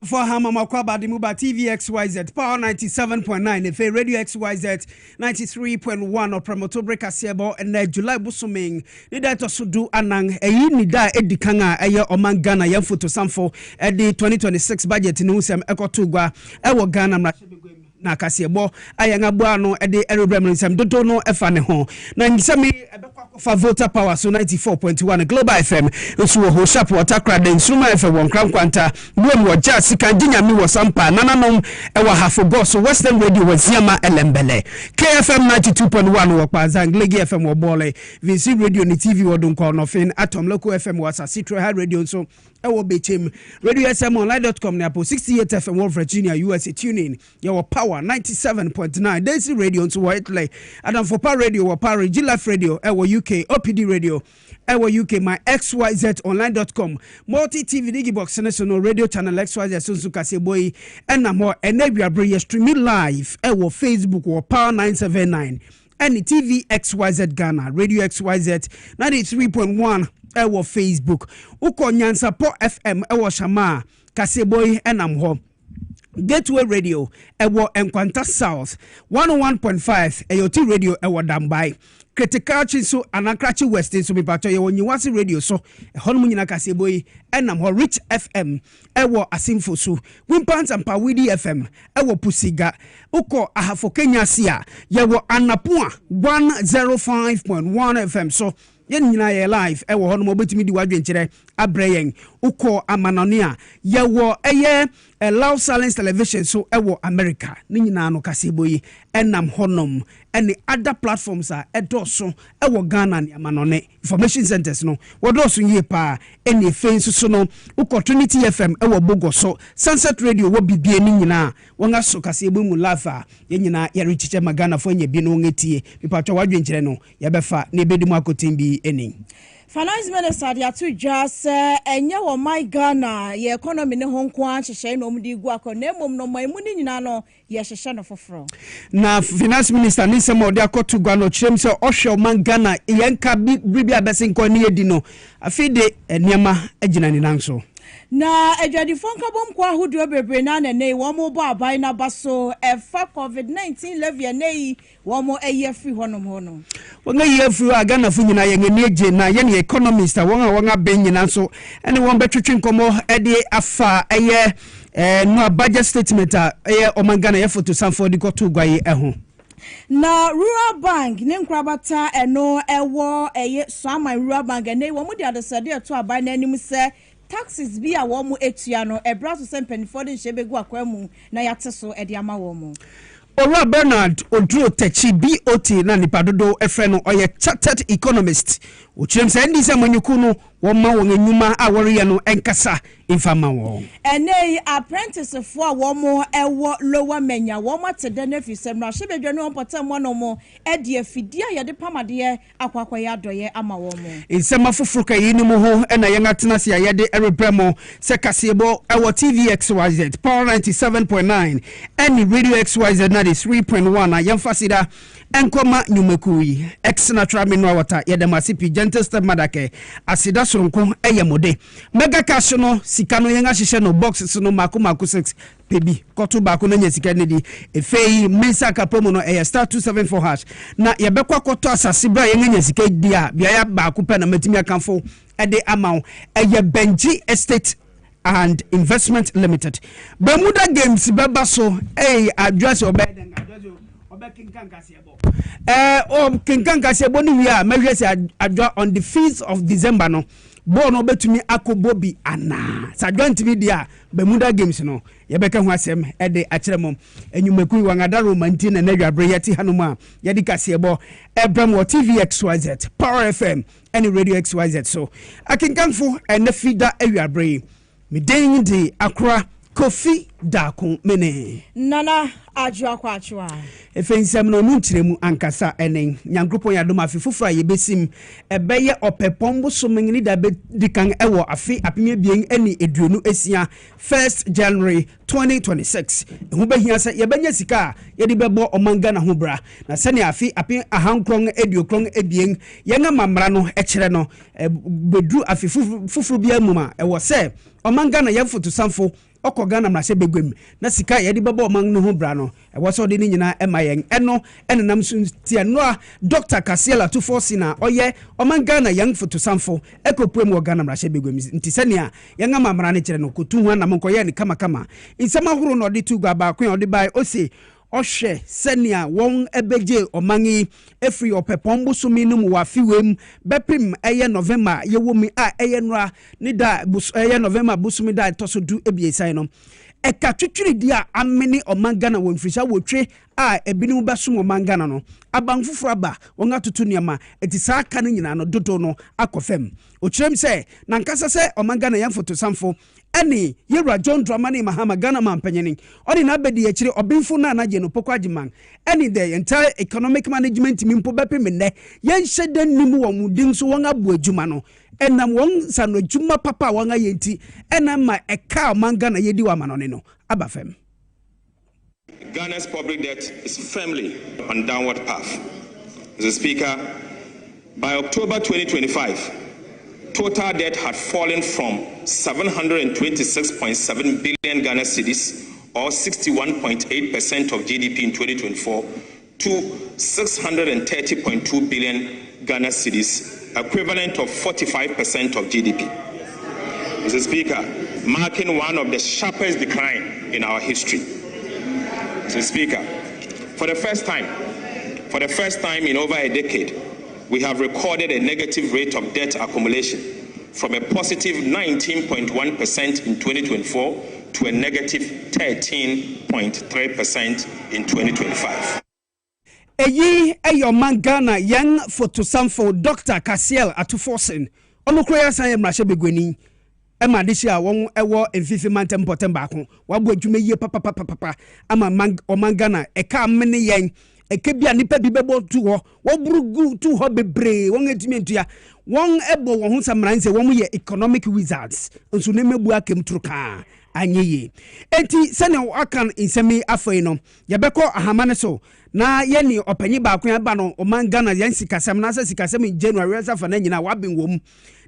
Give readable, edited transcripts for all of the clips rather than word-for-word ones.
For Hamama Kwaba the Muba TV XYZ Power 97.9 F Radio XYZ 93.1 or Promotobre Kasiebo and July Busuming Nida to Sudu Anang Nida Edikanga Aya Oman Ghana Yan Photo Samfo at the 2026 budget in Usam Ekotugwa Ewa Ghana na Kasiebo ayanga bwano ede erebrem nsem dodo no efa ne ho na ngisemi ebekwa fa voter power so 94.1 Global FM nso ho sharp water crowd nsuma FM won krankwanta buem wo jazz kan dinyame wo sampa nananom ewa hafo boss Western Radio waziama elembele KFM 92.1 wo kwaza Nglegi FM wo bole VC Radio ni TV wo donko no fin Atom Local FM wasa Citro High Radio nso ewo bechem Radio SM online.com na po 68 FM wo Virginia USA tuning your power 97.9 Daisy Radio nso wo etle Adam for Power Radio wo Power Life Radio ewo UK OPD Radio ewo UK my XYZ online.com multi TV digibox national radio channel XYZ sunsu Kasiebo and more enabia streaming live ewo Facebook wo Power 979 and TV XYZ Ghana Radio XYZ 93.1 ewo Facebook uko Nyansa Po FM ewo Shama Kasiebo enamho Gateway Radio ewo Enkwanta South 101.5 AOT Radio ewo Dambai Critical Chinso Anakrachi West so mipato ye wonyiwasi radio so honum nyina Kasiebo enam ho Rich FM ewo Asimfosu Wimpans and Pawidi FM ewo Pusiga uko ahafo Kenya sia yewo Anapua 105.1 FM so yen nyina ye live ewo honum obetimi di wadwe nkyere abreyen uko Amanonia yewo eye Loud Silence Television so ewo America ni nyina no Kasiebo enam honum any other platforms are edoso ewo Ghana ni Amanone information centers no wodoso ye pa any fence so no uko Trinity FM ewo Bogoso Sunset Radio wo bibie ni nyina wonga so Kasiebo mu lafa ye nyina ye richiche magana fo nya bi no ngetie mipacho wadwe nkyere no ye befa na ebedi mu akotembi eni Finance Minister dia to just enye wo my Ghana ye economy ne honko an hyehyɛ no mudi gu akɔ na mom no mai mu ni nyina no ye hyehyɛ no foforo na Finance Minister ni sema odi akoto gwa no kyerem sɛ ɔhwɛ man Ghana yenka bibi abɛsen kɔ ne yedi no afide eniema agina ni nanso na adwadifo nkabom kwa ahodo bebre na ne wo mo bo aban na baso efa COVID-19 levy nei wo mo eye free honom hono wonga ye free agana fu nyina ye ngene eje na ye ne economist wonga ben nyina so ene won betwetwe nkomo ede afa eye no budget statement eye omangana ye photo sanfo di koto gwaye eho na rural bank ne nkrabata eno ewo eye so ama rural bank nei wo mo di adesade to aban na anim se taxes bi a wo mu etua no ebra so sempenifo de nhebegu akwamu na yate so e de ama wo mu Ora Bernard Odro Techi BOT na nipadodo efre no oye chartered economist ochirem se ndi se manyuku no wo ma wo nyuma a wori ye no enkasa infama wo enei apprentice fo a wo mo ewo lower menya wo ma tede na fisem na hwebedwa no potem wo no mo e de afidi a ye de pamade akwakwa ya doye ama wo mo insema foforo ka yi ni mo ho na ye ngatena se ye de erebremo se Kasiebo ewo TV XYZ Power 97.9 any Radio XYZ 93.1 na yemfasida enkoma nyumekui exna trami no wata ye de masipi gentle step madake asida soronko eyemode mega cash no sika no yenga hihye no boxes no mako 6 pebi koto bako no nya sika ne di efei mensa ka promo no star 274 hash na ye bekwa koto asase bra yenga nya sika di a bia ya bako pe na matimi akanfo ede amaw eye Benji Estate and Investment Limited Bermuda Games bebaso address obeden Kinkan Kasiebo Kinkan Kasiebo ni wi a mehwe se adwa on the 5th of December no bo no betumi akobobi ana sadwa ntimi dia Bermuda Games no ye beka ho asem ede akyeremom enyumeku wangada romanti na nadwabre yeti hanoma ye di Kasiebo ebrem wo TV XYZ Power FM any Radio XYZ so akinkanfo ene fida awiabre me den di akra Kofi Dako mene nana ajwa kwa achwa efensem no nunchiremu ankasa enen nyankropon yadom afi fofora ye besim ebeye opepombo so mengini da be dikan ewo afi apime bien eni eduonu esia 1st January 2026 ehu behia se ye benya sika ye di bebo omanga na ho bra na sene afi api ahankron ediokron ebien ye nga mamra no ekire no bedru afi foforo bia muma ewo se omanga na ye foto sanfo oko Ghana mrase begwem na sika ye de bebo man no ho bra no e wo so de ni nyina e ma yen eno enenam so tie no a Dr. Kasiela to force na oye oman Ghana yang foto samfo ekopuem wo Ghana mrase begwem nti senia yen amamra ne kire no kotu hu anam nkoye ne kama insema horo no de tu gba ba kwen ode bai ose ohwe senia won ebeje omangi efri opepombo sumi no mu wafiwem bepim eye November ye womi a eye nra ni da eye November busumi da toso du ebiesan no eka twitwiri dia amene omangana won frisa wotwe a ebinim besom omangana no abanfufura ba won atoto niama eti saa aka no nyina no dodo no akofem okirem se na nkasa se omangana yan foto samfo eni yera John Dramani Mahama Ghana man panyeni odi na bedi ye kire obinfo na anaje no pokwa agiman eni the entire economic management mimpo bepem ne yen hyeden nimu wo mudin so won abu adwuma no enam won sano adwuma papa won ayenti enam ma eka Omangana yedi wa manone no abafem. Ghana's public debt is firmly on downward path. Mr. Speaker, by October 2025, total debt had fallen from 726.7 billion Ghana cedis, or 61.8% of GDP in 2024, to 630.2 billion Ghana cedis, equivalent of 45% of GDP. Mr. Speaker, marking one of the sharpest decline in our history. Mr. Speaker, for the first time in over a decade, we have recorded a negative rate of debt accumulation from a positive 19.1% in 2024 to a negative 13.3% in 2025. Eyi eyoman Ghana young photo samfo Dr. Kasiel atuforsen onokroya san mrahye begwani ema disi a won ewo emfifi mantem potem baako wabo adwuma yie papa ama Omangana eka amene yen ekebia nipa bi bebo tu ho wo burugu tu ho bebre won etimi ntua won ebo wo ho samranse won ye economic wizards nso ne mebu akem truka anyeye enti sene akan insemi afoi no yebeko ahamane so na yeni opanyi baako ya ba no Omangana yan sikasem na sikasem in January afa na nyina wabin wom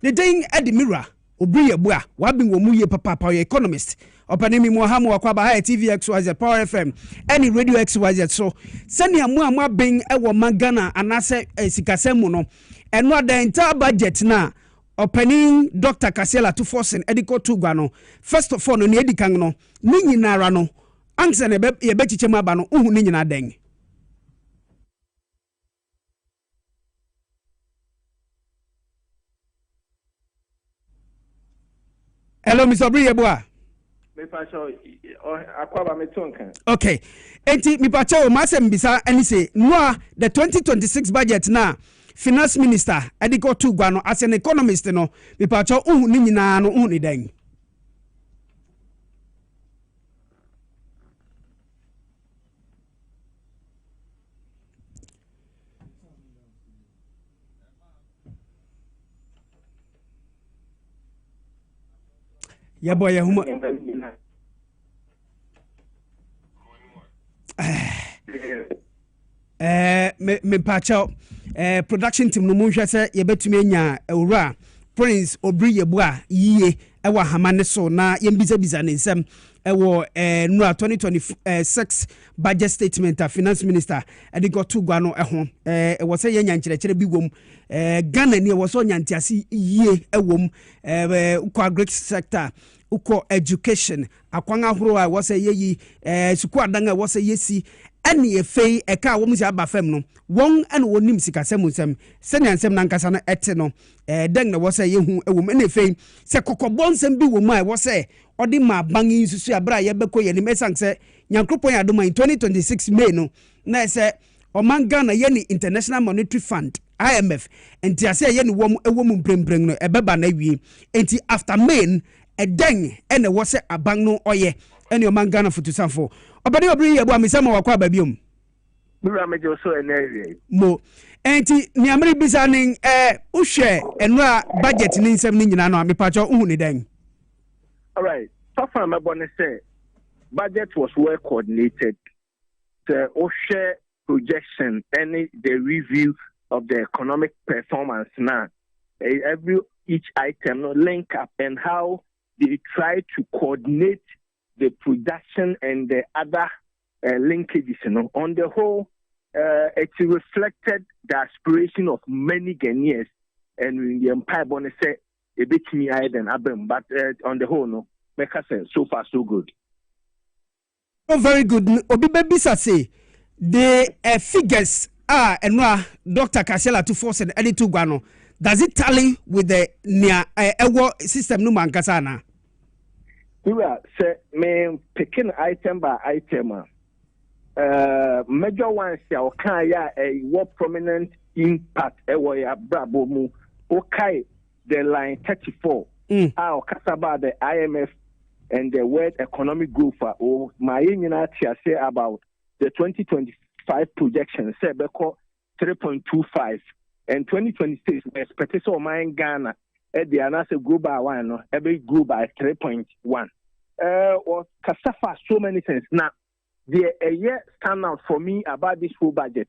the thing admira obri yebua wabin wom ye papa economist opanemi mu ha mu akwaba ha TV XYZ Power FM any radio XYZ so sani amu ben ewo Omangana anase sikasem no eno the entire budget na opening Dr. Kasiela to forcing ediko to gwa no first of all no ne edikan no ni nyinara no anse ne ye bechiche mu aba no uhu ni nyina den. Hello Mr. Briyebua. Okay. Enti mi pacha o masem bisa eni say no the 2026 budget na finance minister ediko to gwa no as an economist no mi pacha uhu ni nyina no uhu ni den. Yeah boy ya huma me pacha production team no mo hwɛ sɛ yɛbɛtumi anya ewura Prince Obriyebua yie ɛwɔ hamane so na yɛmbisa ne nsɛm ɛwɔ nura 2026 budget statement a finance minister ɛde got to gwa no ɛho ɛwɔ sɛ yɛnya nkyerɛkyerɛ bi wom Ghana ni ɛwɔ sɛ nyantiase yie ɛwom ukɔ agric sector ukɔ education akwan ahoro a ɛwɔ sɛ yɛyi suku adan a ɛwɔ sɛ yɛsi ɛne efei ɛka wɔn si aba fam no wɔn ɛna wɔnim sikasɛm nsɛm sɛnea nsɛm nankasa no ɛte no dɛn na ɛwɔ sɛ yɛhu ɛwom ɛna efei sɛ kɔkɔbɔ nsɛm bi wɔ mu a ɛwɔ sɛ ɔde ma ban yi nsusu abra yɛbɛkɔ yɛnim ɛsan sɛ nyankropɔn yɛ adoma in 2026 May no na ɛsɛ Omangana yɛne International Monetary Fund IMF enti ase yɛne wɔm ɛwɔ mu mpremprem no ɛbɛba na wie enti after May ɛdɛn ɛna ɛwɔ sɛ aban no ɔyɛ ɛne Omangana fotusanfo obade obri yebo amisema wakwa babiom bura mejo so energy mo enti ni amri bisa nin uhwe enura budget ni nsem ni nyina no amepacho uhu ni den. All right, so far my bonus say budget was well coordinated. The uhwe projection and the review of the economic performance now each item no link up and how they try to coordinate the production and the other linkages, on the whole, it reflected the aspiration of many Ghanaians, and in the Empire Bonnet said a bit me higher than Abem, but on the whole, no, make us so far so good. Oh, very good. Obi Bisa say the figures are and Dr. Kasela to force and edit to Guano. Does it tally with the near system no mankasana? Well, say me picking item by item. Major ones ya kaya a what prominent impact ya brabo mu okay the line 34 our kasaba the IMF and the World Economic Group or my say about the 2025 projection say beko 3.25 and 2026 we expect so mine Ghana at the anase group by one every group by 3.1 or kasafa so many things now. The a year stand out for me about this full budget.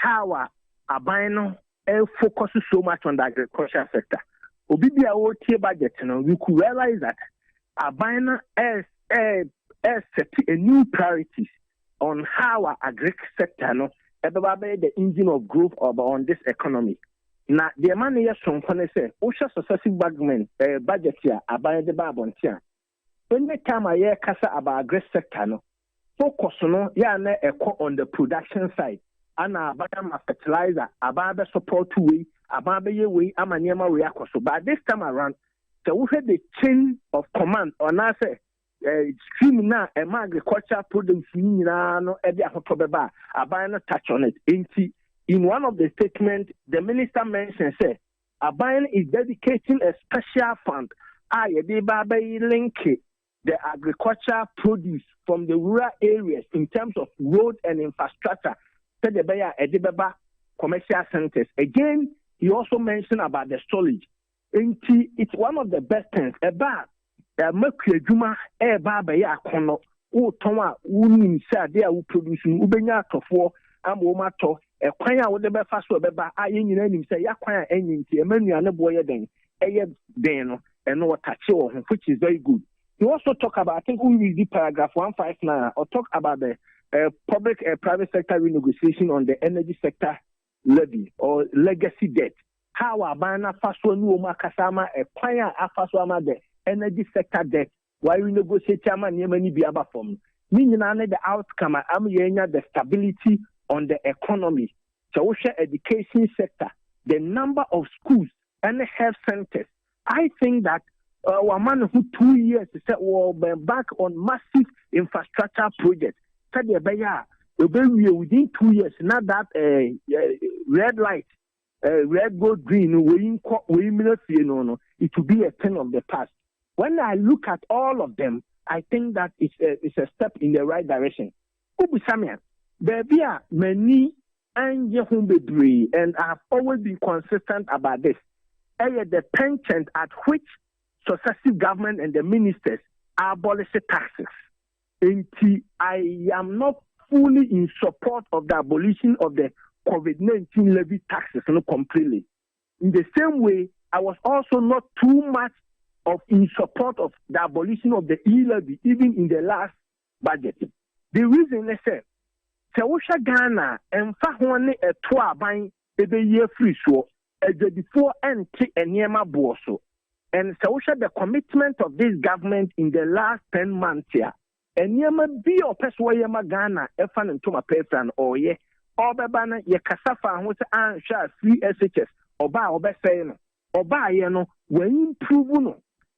How Abino focuses so much on the agricultural sector. Obibia OT budget, we could realize that Abino has set a new priorities on how our agri sector the engine of growth on this economy. Now the money is from say OSHA successive government budget here Abino the Babontia. When the time I hear Casa about agri sector focus on the production side. Ana abama fertilizer, ababa support way, ababa ye way, amanyama way akoso. But this time around, so we had the chain of command on us stream na agriculture products no every probaba abana touch on it. In one of the statements, the minister mentioned say Abana is dedicating a special fund. Link the agriculture produce from the rural areas in terms of road and infrastructure, commercial centers. Again, he also mentioned about the storage. It's one of the best things. About Mercury Juma, Baya Kono, Toma, producing Ubenya Tofo, Amomato, a choir with the best for Beba, I in say Yaquia and a menu and a boy then, Dano, and no touch, which is very good. You also talk about, I think we read the paragraph 159, or talk about the public private sector renegotiation on the energy sector levy or legacy debt. How Abana Faswa Nuoma Kasama acquire Afaswama the energy sector debt while we negotiate Chairman Yemeni Biaba form. Meaning the outcome, the stability on the economy, social education sector, the number of schools and health centers. I think that our man who 2 years said will be back on massive infrastructure projects. Said within 2 years, not that red light, red, gold, green, it will be a thing of the past. When I look at all of them, I think that it's a step in the right direction. There are many and I have always been consistent about this. The penchant at which successive government and the ministers abolish taxes. And I am not fully in support of the abolition of the COVID-19 levy taxes completely. In the same way, I was also not too much in support of the abolition of the e-levy, even in the last budget. The reason is that Sewusha Ghana and Fahwane a toa buying a year free so before and Niema Boso. And so the commitment of this government in the last 10 months here. And Niema be or Peswayama Ghana, Efan and Toma Petran or ye, or Babana, ye Kasafa, and what I shall 3 SHS, or by or Bessayano, or by Yano, when improve.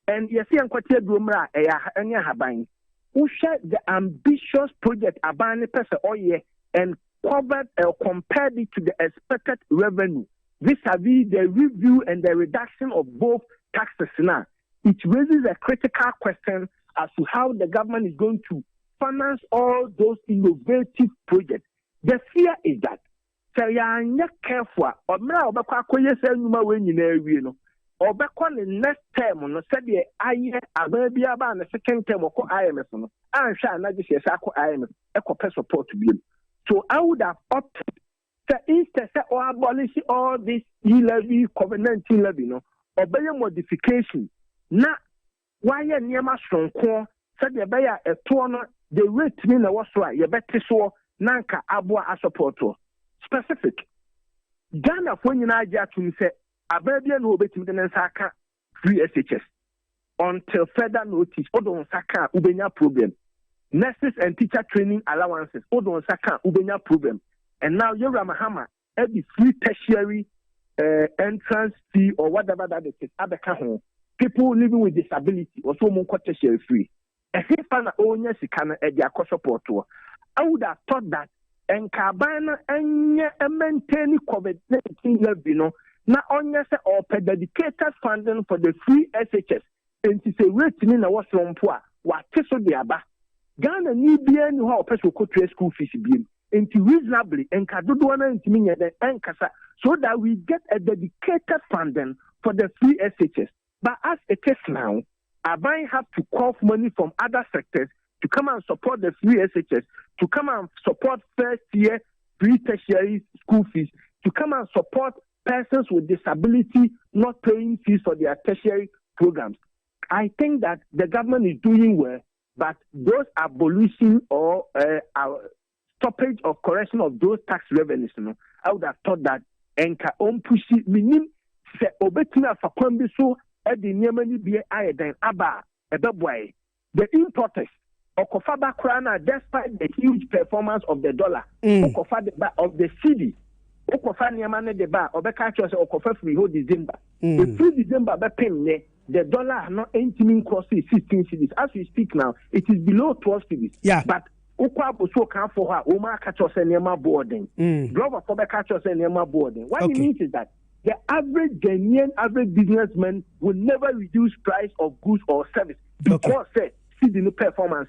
And yes, and Quatia Brumra, and Yahabain, who shared the ambitious project Abani Pesa Oye and covered or compared it to the expected revenue. Vis-a-vis the review and the reduction of both taxes now, it raises a critical question as to how the government is going to finance all those innovative projects. The fear is that, so you are not careful, or now, or back on the next term, no said the IMF, the second term of IMF, I shall not just say IMF, eco support to be. So I would have opted to instead or abolish all this e-levy, COVID-19 levy, or better modification. Now, why are near strong core said the bear a tono, the rate mean a was right, you better so nanka abwa a support specific. Ghana when you to say a baby and will be to the Saka free SHS until further notice. Odon Saka Ubenya problem. Nurses and teacher training allowances. Odon Saka Ubenya problem. And now Yura Mahama every free tertiary entrance fee or whatever that it is. Abeka people living with disability or so more tertiary free. A fan owner Sikana at their support tour. I would have thought that and Cabana and maintain COVID-19 levy, no, not only or dedicated funding for the free SHS, and to say, waiting in a was from poor, what so the Abba. Ghana need be any how person could trace school fees being into reasonably and Kaduana and Timina and Kasa, so that we get a dedicated funding for the free SHS. But as it is now, Abai have to call money from other sectors to come and support the free SHS, to come and support first year free tertiary school fees, to come and support persons with disability not paying fees for their tertiary programs. I think that the government is doing well, but those abolition or stoppage of correction of those tax revenues, I would have thought that enka pushi minim se obetina fa kwambi so e de niamani bie ayeden aba ebeboy the importers Okofaba Krana, despite the huge performance of the dollar, Okofa the bar of the city, Okofa Niamane the bar, Obeka Okofa free hold December. The free December be the dollar not entering crossing 16 cities. As we speak now, it is below 12 cities. Yeah. But Okwa so can for her, Oma catch and Nema boarding. Driver for the catch and Nema boarding. What it means is that the average Ghanaian, average businessman will never reduce price of goods or service because see the new performance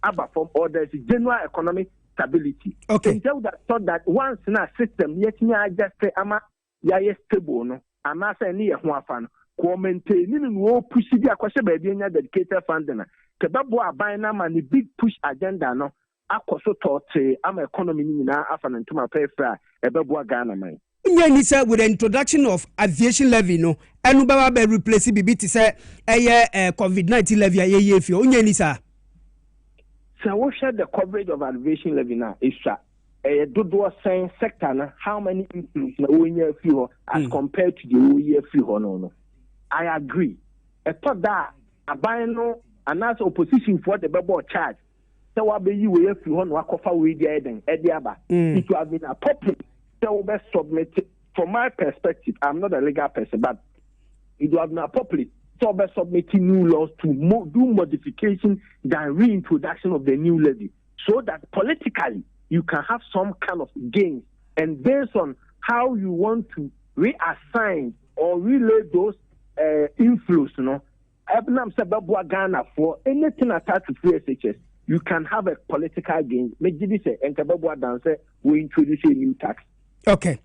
about from orders, general economic stability. Okay. And tell that thought that once in a system, yet just say ama ya stable no, ama say ni ehun afan. Ko maintain ni no push the akwase ba bi nya dedicated funding. Ke babo aban na ma ni big push agenda no akoso tote ama economy ni na afan ntuma pefra e babo Ghana man. Nisa with the introduction of aviation levy no enu baba be replace bibi ti say COVID-19 levy ayeye fi o nisa. So we share the coverage of aviation levy now is dodo saying sector na how many influence na o nya fi ho as compared to the o year fi ho no. I agree. I thought that aban no announce opposition for the babo charge. So what be you we fi ho no akofa we dey den e dey aba. It would have been appropriate. Submit from my perspective. I'm not a legal person, but it would have been appropriate to submitting new laws to do modification than reintroduction of the new levy, so that politically you can have some kind of gains, and based on how you want to reassign or relay those inflows, Ghana for anything attached to free SHS, you can have a political gain. Make this and we introduce a new tax. Okay.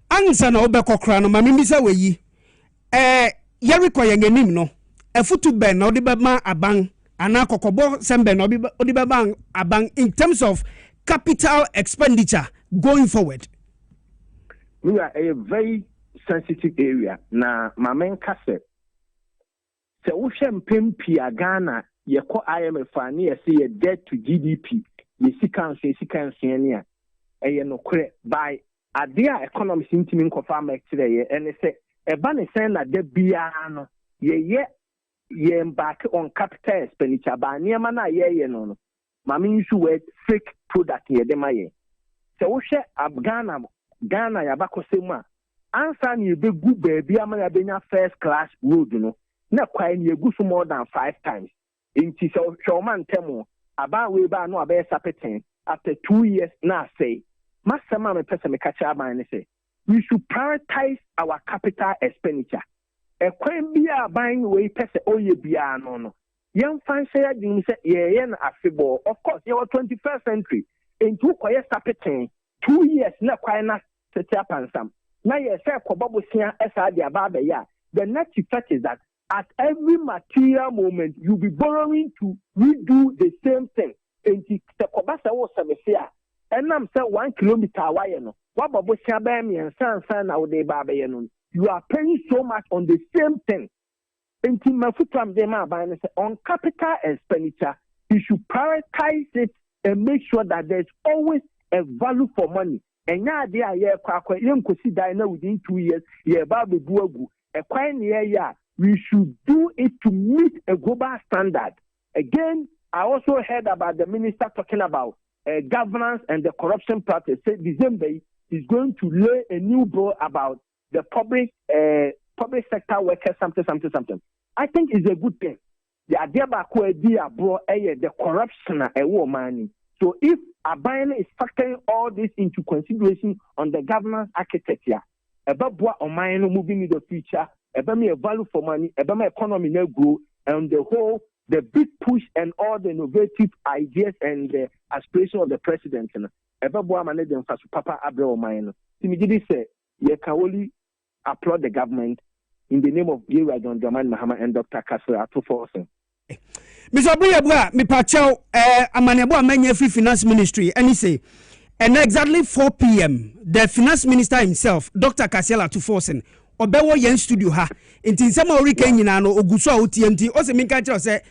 Ansa na obekọ kra no mami bisa weyi. Yeriko yengenim no. Efutu ben na odibema abang ana kokobo sembe na odibema abang in terms of capital expenditure going forward. We are a very sensitive area na mamen kase. Se wo hwem pempia Ghana ye ko IMF ani ye say debt to GDP ye sika nso ani a eye no kre by adia economy sentiment kofa make today and say eba ne say na de bia no ye embark on capital expenditure ba niema na ye no mama use word fake product ye de maye se wo hwe Ghana ya bakosemu a ansa na ye be gu baabi ama ya benya first class road no na kwai na ye gu so more than 5 times inti so man temo aba we ba no aba sapeten after 2 years na say Masama me pesa me kacha aban say we should prioritize our capital expenditure. E kwen bia aban we pesa oye bia no. Yem fan say adin say ye na afebo. Of course, you are 21st century. Into koye sapeten 2 years na kwai na set up and some. Na ye say kobobo sia esa dia ba be ya. The next effect is that at every material moment you be borrowing to redo the same thing. Enti te kobasa wo samesia. And I'm saying 1 kilometer away. No, what about Shabam and San now they babayan? You are paying so much on the same thing. On capital expenditure, he should prioritize it and make sure that there's always a value for money. And now they are here, within 2 years, we should do it to meet a global standard. Again, I also heard about the minister talking about governance and the corruption practice. Said December is going to lay a new bill about the public sector workers, something. I think it's a good thing. The idea the corruption money. So if Abane is factoring all this into consideration on the governance architecture, about moving in the future, about me a value for money, about my economy now grow, and the big push and all the innovative ideas and the aspiration of the president, about Papa Abreu Mine. Timidity say, you can only applaud the government in the name of John Dramani Mahama and Dr. Kasiebo Atuforsen. Mr. Abreu, me pacho amanebo amenye free finance ministry, and he say, and exactly 4 p.m. the finance minister himself, Dr. Kasiebo Atuforsen, obewo yen studio ha. Inti nsema orike nyina no oguso a OTMT. Ose minka che say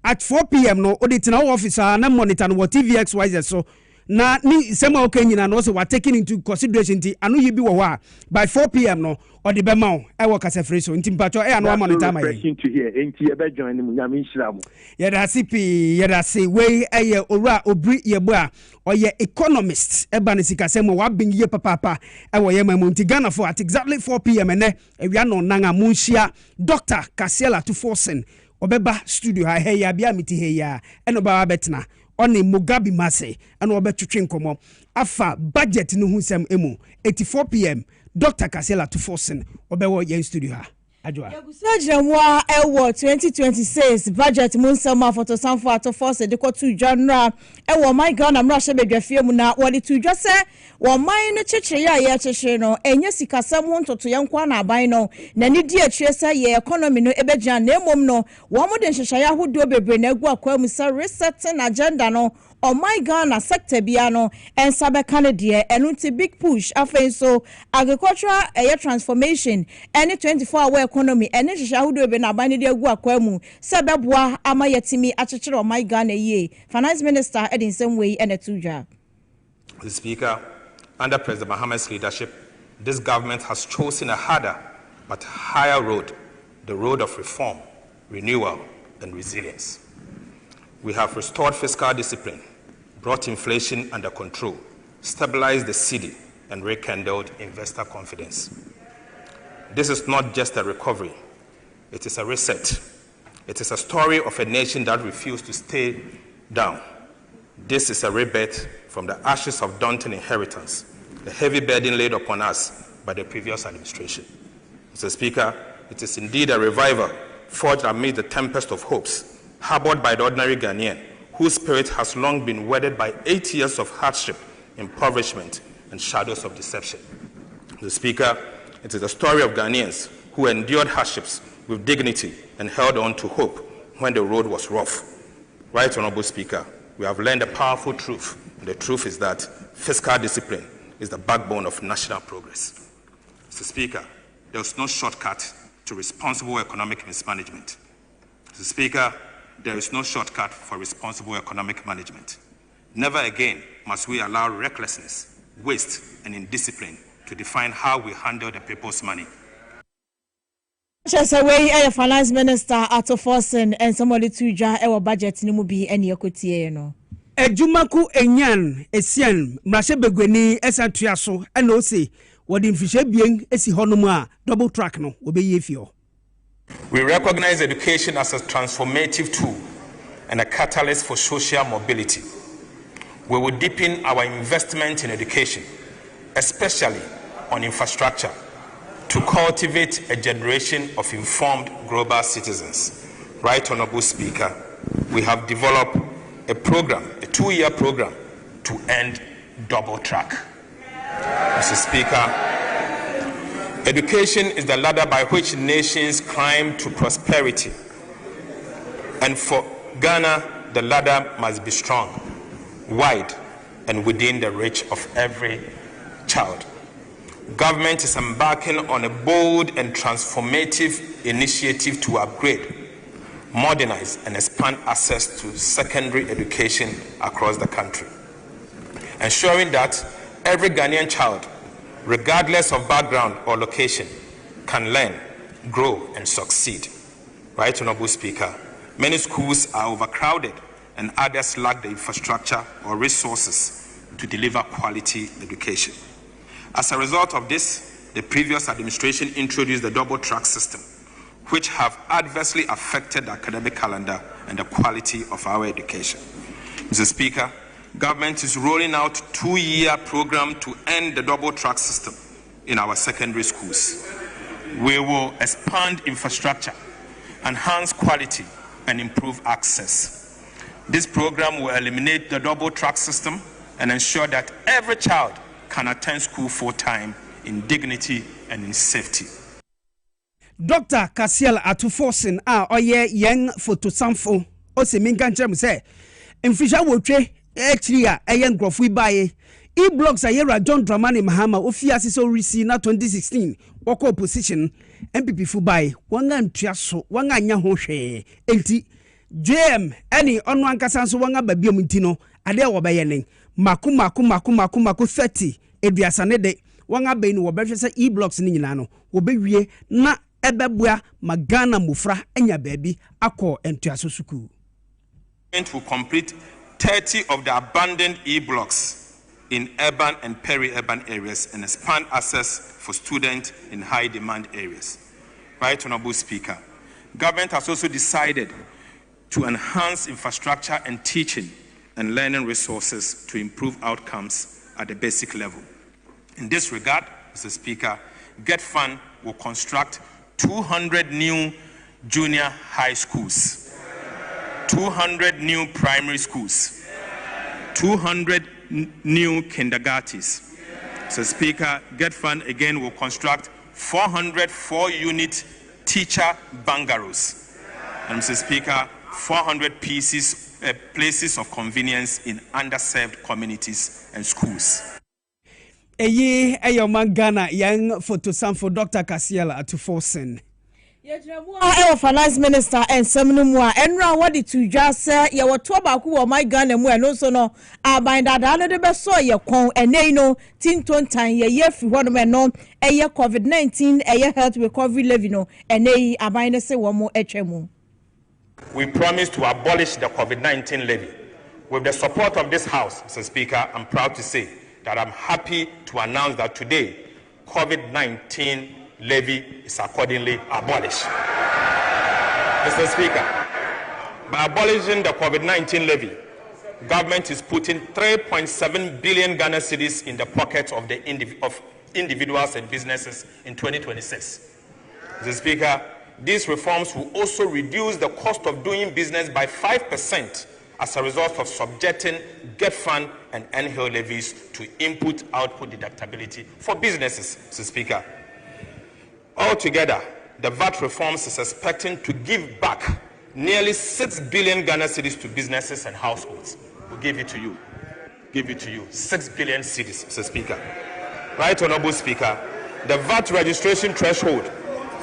at 4 p.m. no auditor officer na monitor no TVXYZ so na ni sema okay nyina no so we taking into consideration ti anu yi bi wo wa by 4 p.m. no or the bema e wo kasa free so nti mpacho e anu monitor mai to here enti e be join mu nyame nhira mu yeda CP yeda say we eye owura obri yebo a oye economist e ba ne sikasem wa bin ye papa e wo ye mamu nti Ghana for at exactly 4 p.m. ene e wi ano nanga munhia Dr. Kasiebo Atuforsen obeba studio ha he ya bia miti he ya eno ba betena oni Mugabe Mase and obetwetwe nkomo afa budget no husem emu 84 p.m. Dr. Kasiebo Atuforsen obewo yen studio ha ajwa Yagusajanwa ewo 2026 budget munsema photo sanfo Atuforsen de kotu genre ewo my God na mrahye bedwafie mu na wode tu dwa se wo man no chechire ya chechire no enye sikasam ho ntoto yenkwa na aban no na ni di atwie se ye economy no ebegya na emom no wo mo de nhyehyaya hodo bebre na agu akwa mu sa resetting agenda no oh my Ghana sector biano and sabe Canada and big push afen so agricultural transformation any 24-hour economy and shahudo be na bani de agu akwamu sebeboa amayetimi achechire oh my Ghana ye finance minister in some way and etuja. The Speaker, under President Mahama's leadership, this government has chosen a harder but higher road, the road of reform, renewal and resilience. We have restored fiscal discipline, brought inflation under control, stabilized the cedi, and rekindled investor confidence. This is not just a recovery, it is a reset. It is a story of a nation that refused to stay down. This is a rebirth from the ashes of daunting inheritance, the heavy burden laid upon us by the previous administration. Mr. Speaker, it is indeed a revival forged amid the tempest of hopes, harbored by the ordinary Ghanaian, whose spirit has long been weathered by 8 years of hardship, impoverishment, and shadows of deception. Mr. Speaker, it is the story of Ghanaians who endured hardships with dignity and held on to hope when the road was rough. Right Honorable Speaker, we have learned a powerful truth, and the truth is that fiscal discipline is the backbone of national progress. Mr. Speaker, there is no shortcut to responsible economic mismanagement. Mr. Speaker, there is no shortcut for responsible economic management. Never again must we allow recklessness, waste, and indiscipline to define how we handle the people's money. Just away a finance minister Atuforsen and somebody to ja our budget ni mu bi ene ekotie no. Ejumaku enyan esian mrahye begweni esantua so ena o se wodi mfihye bien esi honom a double track no obeyi efio. We recognize education as a transformative tool and a catalyst for social mobility. We will deepen our investment in education, especially on infrastructure, to cultivate a generation of informed global citizens. Right Honorable Speaker, we have developed a program, a 2-year program, to end double track. Mr. Speaker, education is the ladder by which nations climb to prosperity. And for Ghana, the ladder must be strong, wide, and within the reach of every child. Government is embarking on a bold and transformative initiative to upgrade, modernize and expand access to secondary education across the country, ensuring that every Ghanaian child, regardless of background or location, can learn, grow, and succeed. Right, Honorable Speaker, many schools are overcrowded and others lack the infrastructure or resources to deliver quality education. As a result of this, the previous administration introduced the double track system, which have adversely affected the academic calendar and the quality of our education. Mr. Speaker, government is rolling out a 2-year program to end the double track system in our secondary schools. We will expand infrastructure, enhance quality, and improve access. This program will eliminate the double track system and ensure that every child can attend school full-time in dignity and in safety. Dr. Kasiebo Atuforsen oye young photosamfo o se minkan chem se mfisha wotwe echiri a yen grofo ibaye e-blocks ayera John Dramani Mahama ofiase so resi na 2016 woko opposition MPP fu baye wanga ntuaso wanga anya ho hwe enti JM any onu ankasa so wanga babiem ntino ade wo bayenen maku 30 eduasane de wanga be ni wo behwe se e-blocks ni nyina no wo bewie na ebebua magana mufra enya baby akọ entuaso suku. Will complete 30 of the abandoned e-blocks in urban and peri-urban areas and expand access for students in high-demand areas. Right, Honorable Speaker, government has also decided to enhance infrastructure and teaching and learning resources to improve outcomes at the basic level. In this regard, Mr. Speaker, Get Fund will construct 200 new junior high schools, 200 new primary schools, 200 new kindergartens. So, Speaker, Get Fund again will construct 400 4-unit teacher bungalows. And Mr. Speaker, 400 places of convenience in underserved communities and schools. Eyi eyoman Ghana young photosamfo Dr. Kasiebo Atuforsen. Our finance minister and Seminumwa Enra wadi to just say ya watoba ku my Ghana mu and also no abinda da no de beso ye kon ene no tinton tan ye fi hono me no eye COVID-19 eye health recovery levy no ene abinda se wo mo etwemu. We promise to abolish the COVID-19 levy. With the support of this House, Mr. Speaker, I'm proud to say that I'm happy to announce that today, COVID-19 levy is accordingly abolished. Mr. Speaker, by abolishing the COVID-19 levy, government is putting 3.7 billion Ghana cedis in the pockets of the individuals and businesses in 2026. Mr. Speaker, these reforms will also reduce the cost of doing business by 5% as a result of subjecting Get Fund and NHIL levies to input-output deductibility for businesses, Mr. Speaker. Altogether, the VAT reforms is expecting to give back nearly 6 billion Ghana cedis to businesses and households. We'll give it to you. Give it to you. 6 billion cedis, Mr. Speaker. Right, Honorable Speaker, the VAT registration threshold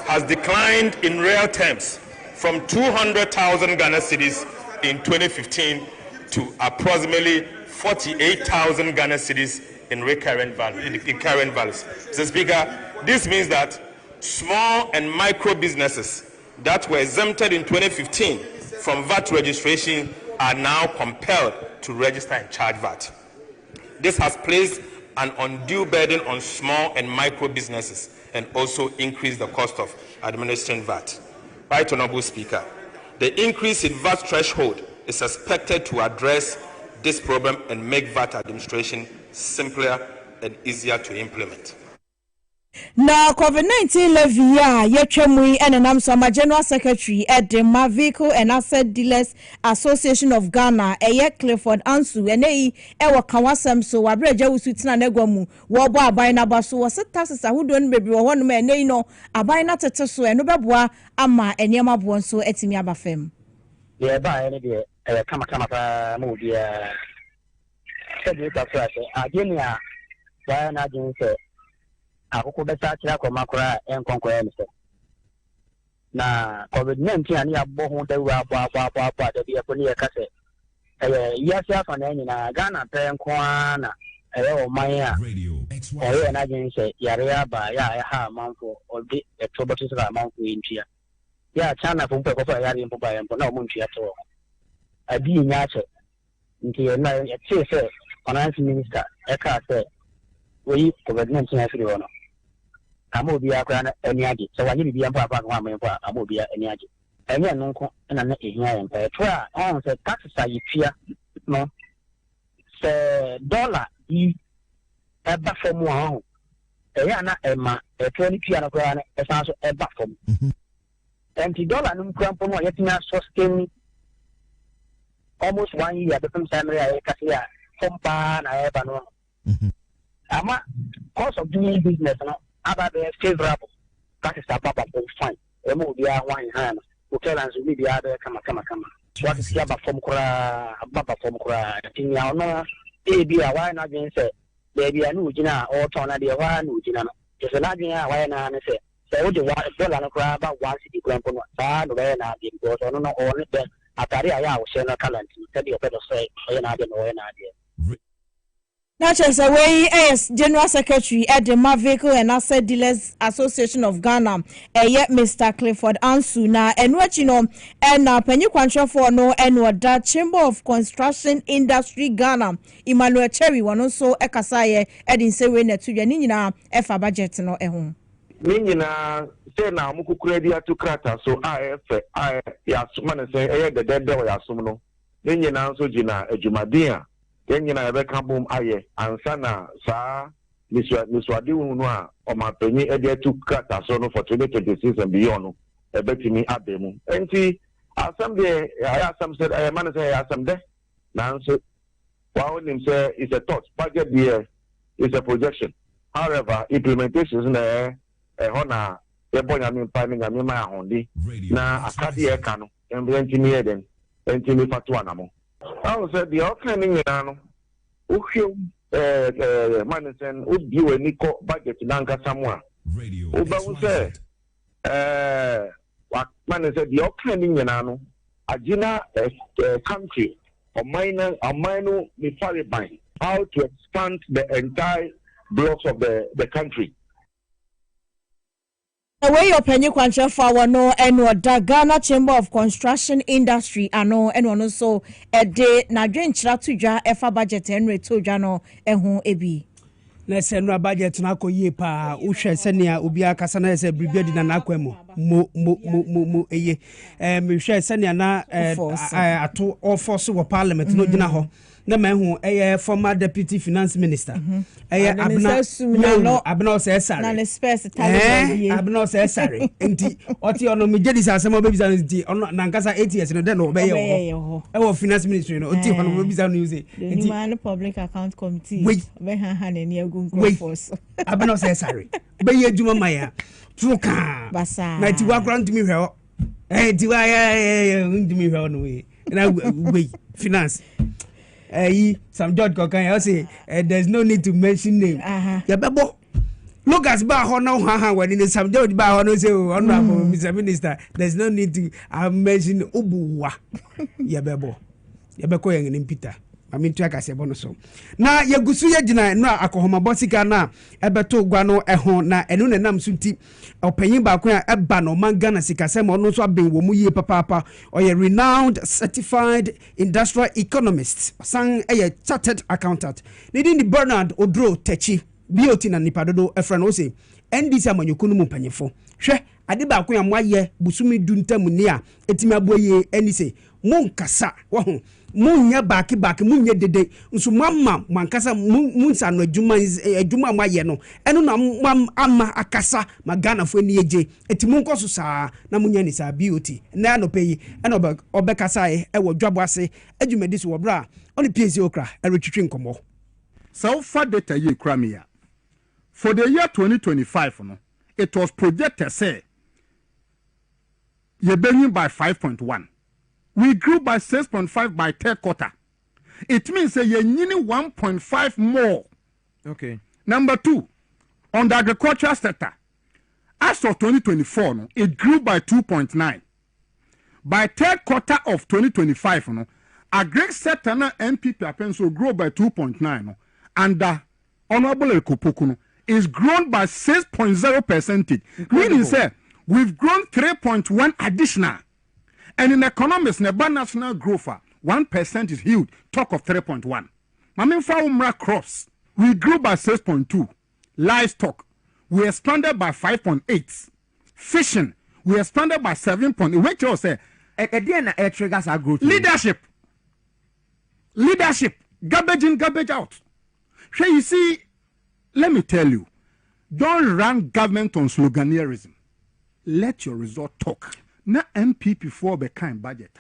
has declined in real terms from 200,000 Ghana cedis in 2015 to approximately 48,000 Ghana cedis in current values. Mr. Speaker, this means that small and micro businesses that were exempted in 2015 from VAT registration are now compelled to register and charge VAT. This has placed an undue burden on small and micro businesses and also increased the cost of administering VAT. Right, Honorable Speaker, the increase in VAT threshold is expected to address this problem and make VAT administration simpler and easier to implement. Now, COVID-19 levy ya yetwemu and I'm General Secretary at the Vehicle and Asset Dealers Association of Ghana, Clifford Ansu, and ewa kawasam so wabreja usutina negwamu, wabo abayna baso was taxes who don't baby or one man no abayna teteso and nobabwa ama enyama buonso etimi abafem. Yeah, by any kama modia said it after Agenia Diana Jane said akoko beta kira ko makora enkonko ya nse na COVID-19 ani abo ho da wa abo da bi ko ne ka se yes afa na nyina Ghana pe nko na o man a o na gin se yare aba ya ha manfo o di etrobotis ra manfo intia ya China fo pe ko fa yare mpo ba mpo na o muntia to abi nya che nti na ya che se finance minister e ka se we COVID-19 afiri wono amobi akwa na ani age so wanye bibia mpo apa kwa amempo amobi ani age enye no nko na na ehia yen pa to a on se tax ayipia no se dollar i eba fom ho eya na ema eto ni pia na kwa na esan so eba fom anti dollar no krampo no yetina sustain almost 1 year the salary I kasia kompa na eba no ama cost of doing business no about the favorable that is a papa fine emo bia wan han hotel and so bia be kama what is yaba from kura baba from kura tinya no e bia why na gen say baby anu gina o ton na de wa anu gina no je na gen why na ne say o de dollar no kura ba 1 city grand no sa no be na de because no no o ne de atari aya o she no talent te de o be do say o na de no o na de Now, we as General Secretary at the Vehicle and Asset Dealers Association of Ghana, yet Mr. Clifford Ansu na and what you know, and penny control for no and what that Chamber of Construction Industry Ghana, Emmanuel Cherry, one also a Kasaye, Edin Sewe to Yanina, F budget no home. Nina say now Muku credit to Krata, so I Yasuman say, the dead door Yasumno. Nina so Jina, a Jumadia. Yenyina ebeka bom aye ansa na saa miswade unu a omapanyi ede tu kata so no for 2026 and beyond ebetimi abemu enti asam de asam said man say asam de na so what him say is a thought budget there is a projection however implementation is na hona ebonya mi pa mi nyame ma ahondi na akade e ka no enti eden enti mi fatu anamo I said the opening in ano. Manison would be a Nico budget in Anka somewhere. Uba say, what man said the opening in ano. Agina a country or minor Mifariban. How to expand the entire blocks of the country. The way your penny control for no and what the Ghana Chamber of Construction Industry ano and one also a day na dwen chira tuja efa budget and rate to jano ehu ebi. Let's say no budget na ko ye pa uhwe senia obi akasa na se bribia di na nakwemo mo eye me hwe senia na ato offorce wo parliament no gina ho na mahu former deputy finance minister abna se sare na space tali abna se sare enti oti ono me jedi sa asema obebisa enti ono na nkasa 8 years no de no obeye ho e finance ministry no oti ono obebisa no use enti man public account committee be han ni agungu force abna se sare be ye djuma maya truka na ti wa grant me hwe ti wa ndimi hwe no we na we finance some judge can say there's no need to mention name. Yabebo. Look as ba hono ha when in some judge ba hono say honorable Mr. Minister, there's no need to mention Ubuwa. Yabebo. Yabeko yang Peter. I mean to Kasiebo no so. Na yagusu ya gina na akohoma bosika na ebeto gwa no ehon na enu ne nam sunti opanyin ba ko eba no manga na sikasem ono so aben wo mu yie papa oye renowned certified industrial economist san chartered accountant needing the Bernard Odro Techi BOT na nipadodo efra no say NDC amanyokunu mu panyefo hwe ade ba ko yam waye busumi duntam ni a etimi aboye eni say monkasa wo ho munya baki munya dede nso mamma mankasa munsa no adwuma maye no eno na amma akasa magana fo ni eje etimu nkoso saa na munya ni saa BOT na no peyi eno obekasa e wo dwabo ase adwumadi so wobra oni PSC okra eretwitwe nkomo so far data ye kramia for the year 2025 no it was projected say ye being by 5.1. We grew by 6.5 by third quarter. It means that you're needing 1.5 more. Okay. Number 2, on the agricultural sector, As of 2024, no, it grew by 2.9. By third quarter of 2025, no, aggregate sector na MPP apenso grow by 2.9. No, and Honorable Ekopoku no, is grown by 6.0%. Meaning, say, we've grown 3.1 additional. And in economics, the national growth, 1% is huge. Talk of 3.1. I mean, for Umra crops, we grew by 6.2. Livestock, we expanded by 5.8. Fishing, we expanded by 7.8. Which you say, leadership, garbage in, garbage out. So you see, let me tell you, don't run government on sloganeerism. Let your result talk. Na MPP for the kind budget.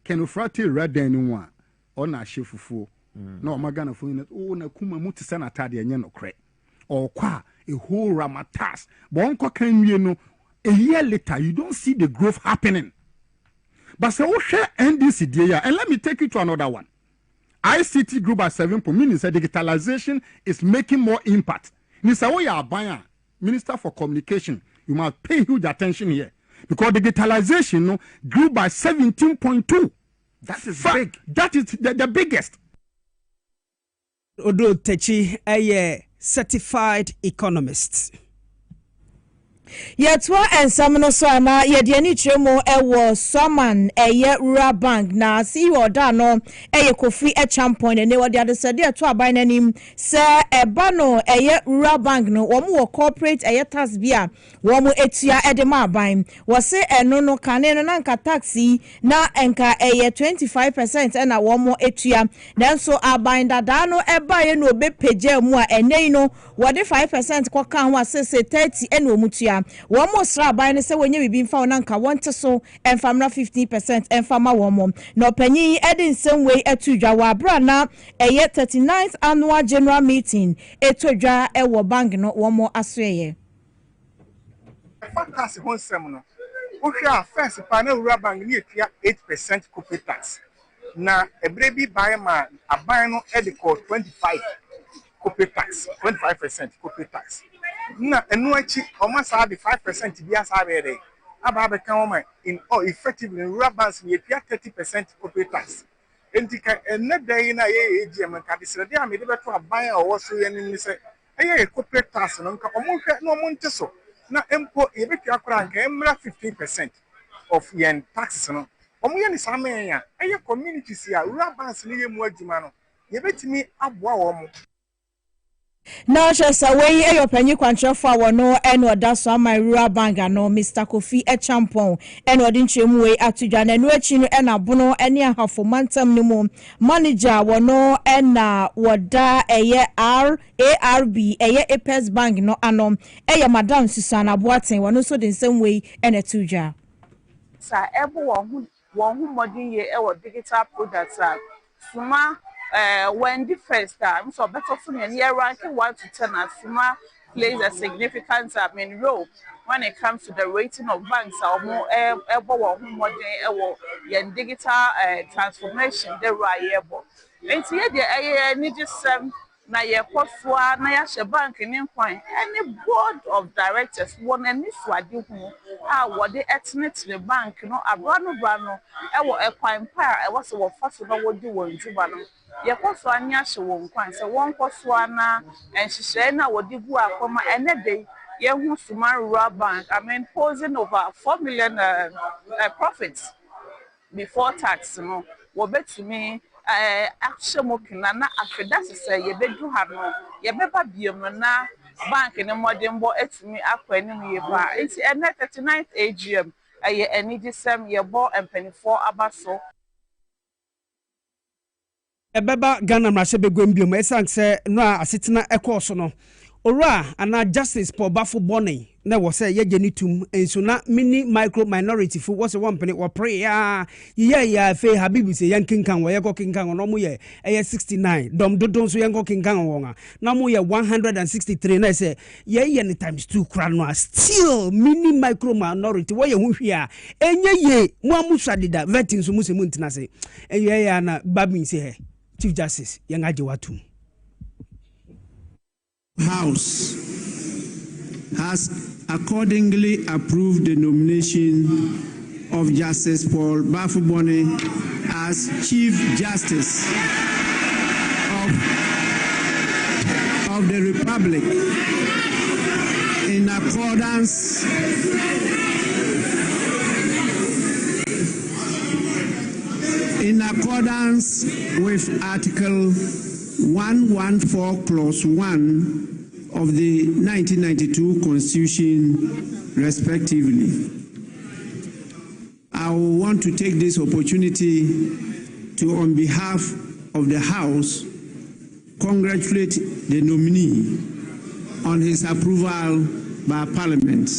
Can you frati read anyone or na shefufu? No, magana for you. Oh, na kuma muti senata de no cre. Or qua a whole ramatas. Bonko can you know a year later you don't see the growth happening. But so share NDC dear, and let me take you to another one. ICT grew by 7. Meaning that digitalization is making more impact. Mr. Oya Abaya, Minister for Communication, you must pay huge attention here. Because digitalization no, grew by 17.2. That is big. That is the biggest. Odo Techi, a certified economist. Yetwa ensamno so ana yede ani chemo ewo Soman eye rural bank na si oda no eye Kofi Echampon ne wode adesede eto aban nanim se eba no eye rural bank no wo mo corporate eye tax bia wo mo etua edema aban wo se eno no kane no na nka taxi na enka eye 25% na wo mo etua nanso aban dada no eba ye no obepeje mu a enei no wode 5% kwaka ho asese 30 ena omutua one more slab by say when you been found anka want so and famna 15% and fama woman no penny edin same way etudwa wa brana a year 39th annual general meeting etudwa e wo bank no one more asweye fantastic one seminar we first panel rural bank ni etua 8% corporate tax na ebrebi buy ma aban no e de call 25 corporate tax 25% corporate tax na enu achi omasa be 5% bi asabe dey aba be kan o in all effectively rural banks we pay 30% corporate tax entika enedai na ye AGM ka de srede am de beto aban a wo so ye ni se eye corporate tax no nka omonhwe na omonte so na empo ye betu akora nka emra 15% of yen tax no omoye ni samen ya eye communities ya rural banks ni ye mu adwuma no ye betimi aboa wo mo now just away your penny control for no and that's why my rural bank no Mr. Kofi Echampon and odin chemwe atudwa na no achi no na bono ene ahafo mantam ni mu manager wono na woda eye RARB eye Apes Bank no anom eye Madam Susana Boaten wono so den same way ene tudwa sa ebo won hu modern ye e digital products suma when the first time so better for me year ranking 1 to 10 as Suma plays a significant role when it comes to the rating of banks or more modern digital transformation the right and here the need just na ye kwofua na ya she bank ni kwan any board of directors won any swade hu a wode etnet the bank no abrano brano e wo ekwan pa e wo se wo faso no wodi won juba no ye kwofua anya hye won kwan se won kwofua na enhyehyɛ na wodi gu akoma enede ye hu Suma Rural Bank posing over 4 million profits before tax no wo betumi Akshamokina na afedasi say ye bedu ha no ye beba biom na bank ne modembo etumi akwa anim ye ba enti ene 39th AGM aye eni disem ye bo empanifo abaso ebeba Ghana mrahye begwem biom esank se no asetena ekoso no ora ana justice Paul Bafo Bonny na wo say ye genitum enso na mini micro minority fu wo se one penny wo pray ya fe habibu se yankinkan wo ye go kinkan no mo ye 69 dom dodon so ye go kinkan wo na mo ye 163 na say ye ni times 2 kra no still mini micro minority wo ye hu hwia enye ye mo amusadida vetting so mo se mo ntina se enye ya na babin se he Chief Justice yanga jewatum has accordingly approved the nomination of Justice Paul Bafubone as Chief Justice of the Republic in accordance with Article 114 Clause 1 of the 1992 Constitution, respectively. I want to take this opportunity to, on behalf of the House, congratulate the nominee on his approval by Parliament.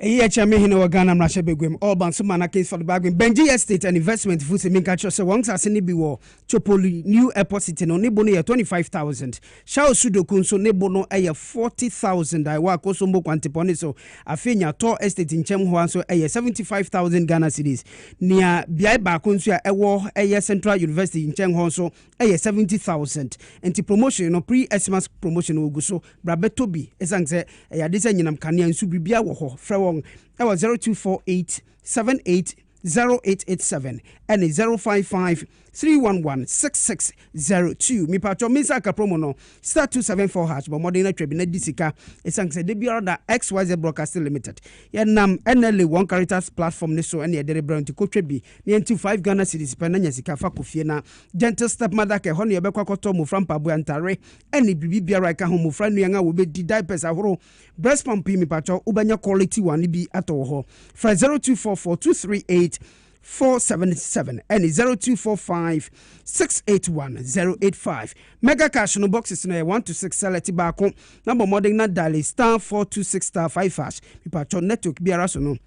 Hino Ghana Mrasha Begwem, all Bansumana case for the bargain. Benji Estate and Investment Food Minka Chose, once as any biwo, Chopoli, New Airport City, no Nebono 25,000. Shao Sudokun, so Nebono a 40,000. I work also more quantiponi, so Afenia Tor Estate in Chemhuan, so a 75,000 Ghana cities. Near Biai Bakunsia, a war, a Central University in Chenghon, so a 70,000. And to promotion, no pre-Xmas promotion, Uguso, Brabetobi, Esangse, a design in Amkania and Subibia, Frewong. That was 0248780887 and 055-311-6602. Mi pacho misa ka promo no star 274 hash but modern trade na disika esanse de biara da XYZ Broadcasting Limited. Ya nam NLA one characters platform ne so and ya de brand ko trebi ne 25 Ghana cedis pe na nyasika fa kofie na gentle stepmother ke hono ye be kwakoto mo from pabu antare ene bibi biara ka ho mo fra nuanga wo be di diapers ahoro breast pump mi pacho ubanya quality one bi ato ho fra 0244238477 and 0245-681-085. Mega cash no boxes no 1 to 6 select back number modern na dial star 426 star 5 hash. Mi pacho network biara so no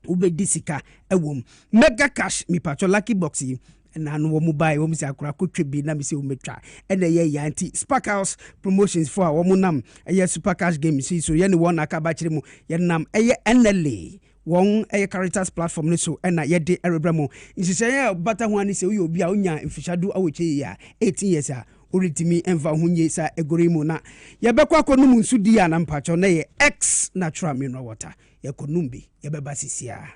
ube disika ewom. Mega cash mi pacho lucky box na no mo buy wo msi akura ko twebi na mi se wo metwa ene ye yanti Spark House promotions for wo mo nam ye super cash game so ye ne won akaba kire mu ye nam ye NLA won characters platform ne so na ye de erebramo insise bata ho ani se wo obi a onya mfishadu awoche ya 18 years a oritimi enva hunye sa egorimu na ye bekwa konum nsudi ya na mpacho na ye X natural mineral water ye konumbi ye beba sisia.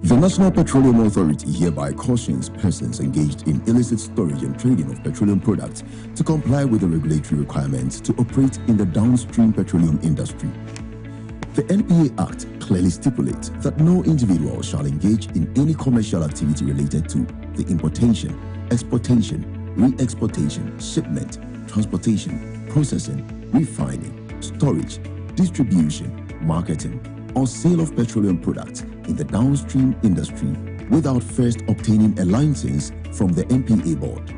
The National Petroleum Authority hereby cautions persons engaged in illicit storage and trading of petroleum products to comply with the regulatory requirements to operate in the downstream petroleum industry. The NPA Act clearly stipulates that no individual shall engage in any commercial activity related to the importation, exportation, re-exportation, shipment, transportation, processing, refining, storage, distribution, marketing, or sale of petroleum products in the downstream industry without first obtaining a license from the NPA board.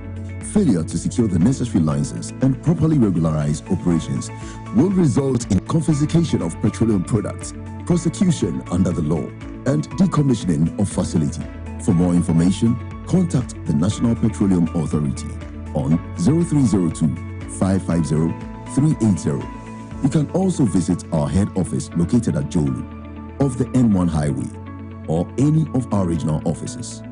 Failure to secure the necessary license and properly regularize operations will result in confiscation of petroleum products, prosecution under the law, and decommissioning of facility. For more information, contact the National Petroleum Authority on 0302-550-380. You can also visit our head office located at Jolu of the N1 Highway or any of our regional offices.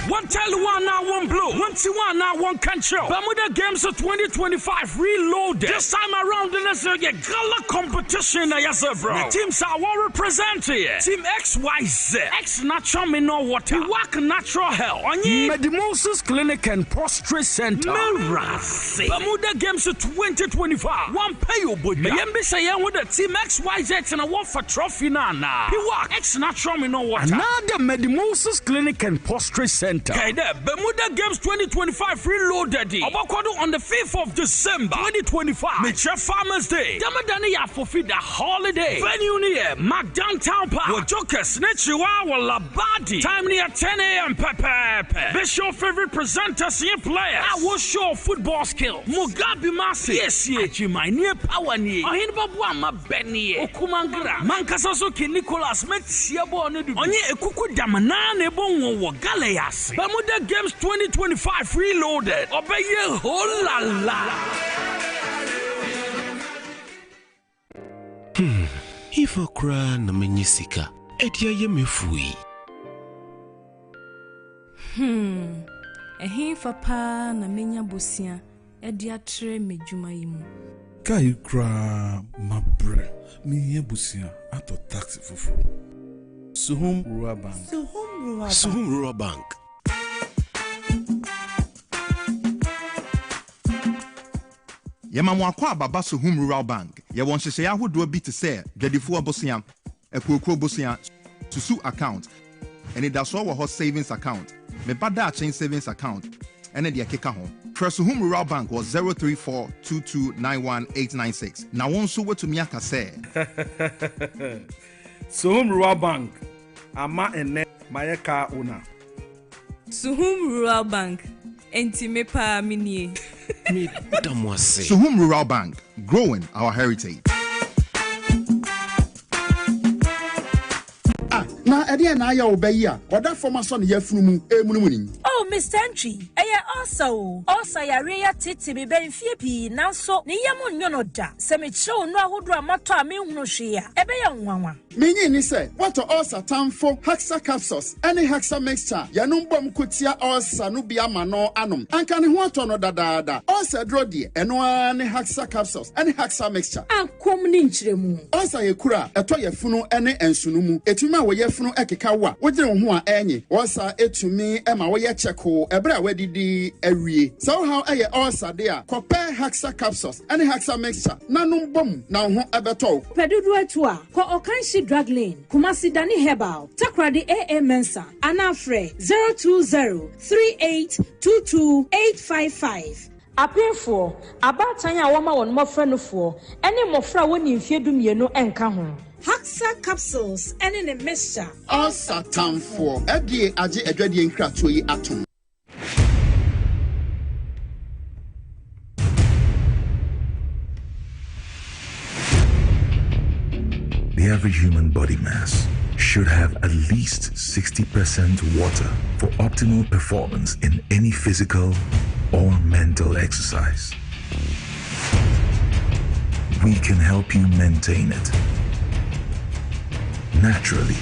One tell one now one blow, 1-1 now one control. Bermuda Games of 2025 reloaded. This time around the necessary gala competition, yes, bro. The teams are well represented. Team XYZ, X Natural Mineral Water, Work Natural Health, Medimosis Clinic and Prostrate Center, Mirasi. Bermuda Games of 2025. One pay your body. Maybe say with the Team XYZ and a war for trophy nana. He work X Natural Mineral Water. Another Medimosis Clinic and Prostrate Center. Bermuda Games 2025 reloaded on the 5th of December 2025. Major Farmers Day. Damadani ya forfeit the holiday. Venue near Mac Downtown Park. With Jokers, Nechiwa, Labadi. Time near 10 a.m. Pepe. Best your favorite presenters and players. I will show football skill. Mugabe Masi. Yes, Jimmy. Near Power near. Ohin Babuama Benny. Okumangra. Mankasaso Ki Nicholas met Kasiebo Nedu. Onye Ekuku Damanane Bongo Galeas. Bermuda Games 2025 reloaded. Obey ye, oh la la. If a cry na menyisika, edia ye mefui. Ehin fa pa na menya bosia, edia tre medjuma yimu. Kai kra mabre, mi busia ato taxi fufu. Suhum Rural Bank. Suhum Rural Bank. Yamamwa kwa baba Suhum Rural Bank. Ya wonhyehyɛ ahodoɔ bi te sɛ dwadifo abosia, ekoko bosia, susu account, and it does all savings account. Me bada chain savings account, and then the keka ho. Suhum Rural Bank was 034229186. Now one so what to me aka say. Suhum Rural Bank. Ama ene mayeka una. Suhum Rural Bank. Enti me pa minie. Me damwase. Suhum Rural Bank, growing our heritage. Na ede na ya obayi a oda forma so ne yafunu mu emunumuni. Oh Mr. Entry also yare ya tete me ben fie pi nanso ne yam nyono da se me kire no ahodo amato a me hunu hwe a ebe ya nwanwa. Menyi ni se what ulcer tamfo Hexa capsules any Hexa mixture yanum bom kotia ulcer no bia ma no anom anka ne ho ato no dadaada ulcer dro de eno ani Hexa capsules any Hexa mixture ankom ni nkyeremu ulcer yekura eto yefunu ene ensunu mu etumi a wo yefunu ekeka wa wogire wo ho a enye ulcer etumi ema wo ye cheko ebra wadidi awie so how eye ulcer de a compare Hexa capsules any Hexa mixture nanum bom na ho ebeto pedudu atu a ko okanshi drug lane Kumasi Dani Herbal Takradi AA Mensa Anafre 02038228855 Apefo abatan ya woma won mofra no fo ene mofra woni mfie dumienu enka ho Hexa capsules ene ne mixture all satan for edie age adwadie nkrato yi atom. The average human body mass should have at least 60% water for optimal performance in any physical or mental exercise. We can help you maintain it naturally.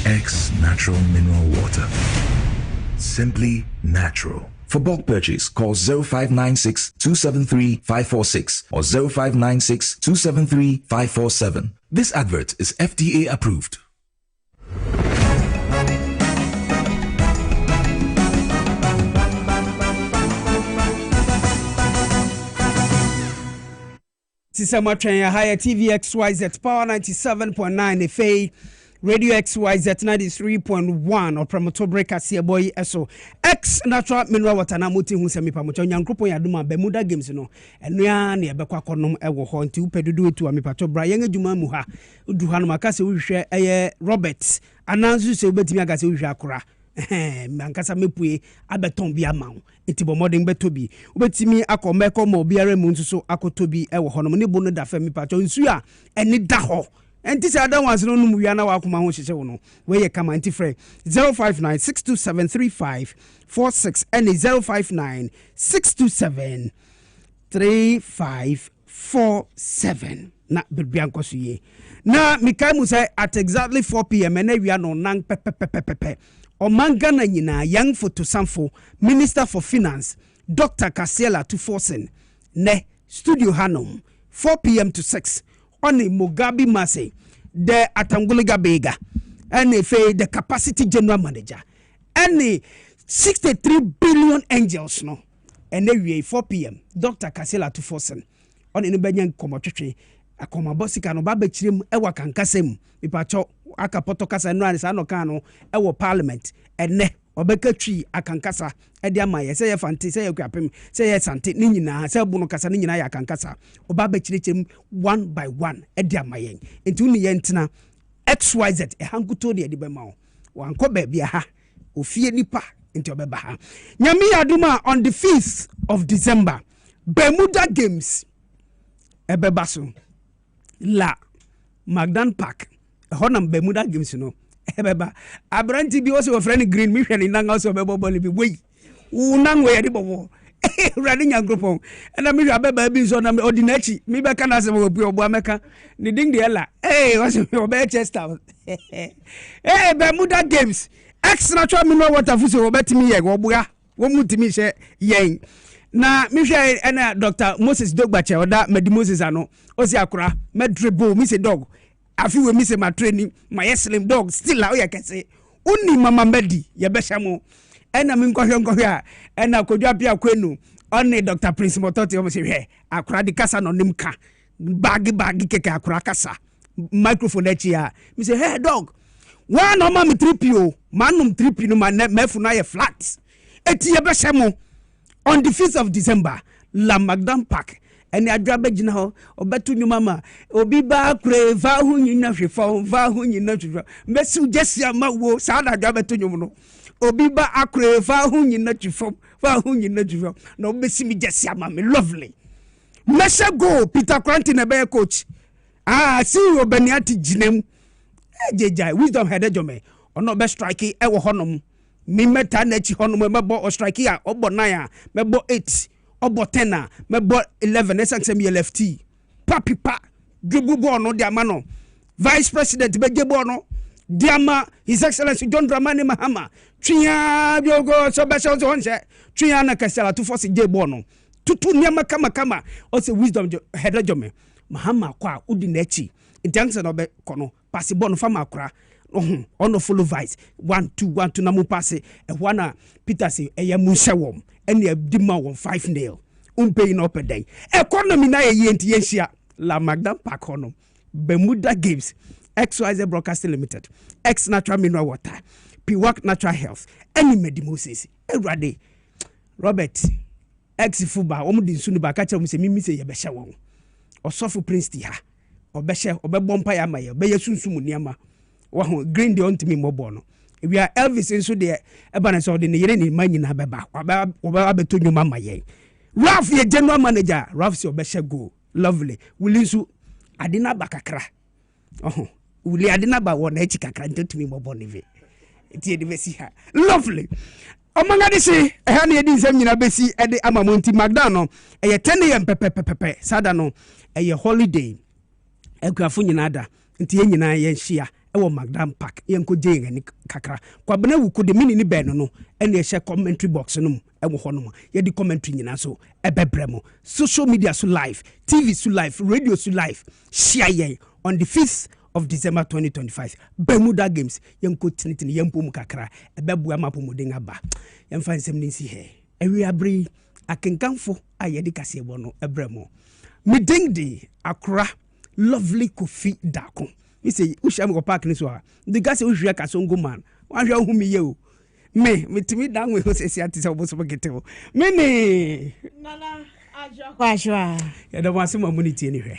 X Natural Mineral Water. Simply natural. For bulk purchase, call 0596 273 546 or 0596 273 547. This advert is FDA approved. Sisama Trenya Higher TV XYZ Power 97.9 FA Radio XYZ 93.1 or Promotobre Kasiebo eso X Natural Mineral Water na moti hu semi pamocho nyankropon yaduma Bermuda Games no eno ya na ebekwa konom ewo ho nti upedudu etu amipato bra yen adwuma mu ha udu ha no makase wohwe eye Robert ananzu se obetimi agase wohwe akora mankasa mepue abeton bia ma wo enti bomodin betobi obetimi akomeko ma obiara mu nsuso akotobi ewo ho no ne bo no da fa mipato nsu a eni da ho enti se adan wanse no num wia na wakoma ho hyehye wo no we ye kama enti frɛ 0596273546 and 0596273547 na bebianko so ye na mikai mu say at exactly 4 p.m. and wia no nang pepepepepe omanga na nyina young photo samfo Minister for Finance Dr. Kasiela Tuforsen ne studio hanom 4 p.m. to 6 Oni Mugabe Mase, the Atanguliga Bega, and the capacity general manager, and 63 billion angels, no, and then 4 p.m. Dr. Kasiela Tuforsen on in the Benyan Comotri, a Comabosica no Babachim, Ewa Kankasem, Ipacho, Akapoto Casa and Ranisano Cano, Ewa Parliament, and ne. Obeka tree akankasa ede amaye say fanti say yakwapem say sante ni nyina say bunu kasa ni nyina ya akankasa oba be chirechim one by one ede amaye enti uni ye ntena XYZ hankuto de be ma wo wanko ba bia ha ofie nipa enti obeba ha nyame aduma on the 5th of December Bermuda Games ebeba so la Magdan Park honam Bermuda Games no ebeba abranti bi also friend green mi hwe ni nanga also bebo ball bi wey unang we yade bobo rade nyankropon na mi hwe abeba bi so na ordinary mi be kana se obi obo ameka ni ding de ela was obe Chester Bermuda Games extra try me know what afuso obetimi ye oboa wo mutimi hye yen na mi hwe na Dr. Moses Dogbache oda Medi Moses ano osi akura medrebo mi se dog afi we mi se ma training my slim dog still how you can say uni mama Medi ye be hye ena mi nkohwe a ena kodwa pia kwenu oni Dr. Prince Mototi o se hwe akura di kasa no nimka bagi keke akura kasa microphone echi a mi say hey dog one no ma mi 3po manum 3p no ma mefu na ye flat eti ye be hye on the 5th of December la Magdan Park eni adwabe gina ho obetu nyuma ma obi ba kure va hu nyina hwefo va hu nyina hwefo mesu jesi ama wo sa da adwabe to nyum no obi ba akure va hu nyina hwefo va hu nyina hwefo no besi mi jesi ama me lovely mesha go Peter Kranti na be coach si obaniati ginem ejejai wisdom head ejome ono be strike e wo honom mi meta na chi honom mebo o strike ya obo 9 mebo 8 obo 10 mebo 11 esansem ye lefty papipa dwububo no dia ma no vice president bejebo no dia ma his excellency John Dramani Mahama twiya biogo so be so honse twiya na kasala to force jebo no tutu niama kama o se wisdom head ejome Mahama kwa udi na chi intanse no be kono passibon fama akura ono follow vice 1-2 na mu pass e wana Peter say eye mu hye ene adima won 5-0 pay no pedai economy na ye enti yenhia la Magdan Park hono Bermuda Games XYZ Broadcasting Limited X Natural Mineral Water Piwak Natural Health any Medi Moses Erade Robert X Fuba omudi nsunu ba ka che mu se mimi se ye be hye won osofo Prince ti ha obehye obebompa ya maye obeye sunsum niama wahu green de ontimi mobo no we are Elvis nso de eba so de ne yere ni manyina beba oba beto nyuma maye Ralph ye general manager Ralph se obehye go lovely wulinsu adina bakakra wuli adina ba wona echi kakra ntotimi mobo ne ve tie de besi ha lovely omanga de se ha na yedi nsam nyina besi e de amamonti Magdan no eye 10 am pepepepe sada no eye holiday ekwafo nyina da nti ye nyina ye hia ewo Magdan Park yenko jeyengani kakra kwabena wuko de mini ni ben no ene ye share commentary box no ewo hono ye di commentary nyina so ebebremo social media so live TV so live radio so live share ye on the 5th of December 2025 Bermuda Games yenko tinitini yempo mu kakra ebebu amapomoden aba yemfa nsem nsi he ewi abri akenkanfo ayedi Kasiebo no ebremo midingdi akra lovely Kofi Dako we say usham go park ni so a the guy say uhwe Kasongo man wan hwe hu mi ye o me timi dan we ho say ati say oboso gete o me ni nana ajwa kwa ajwa ya da wase mamuni tie ni hwe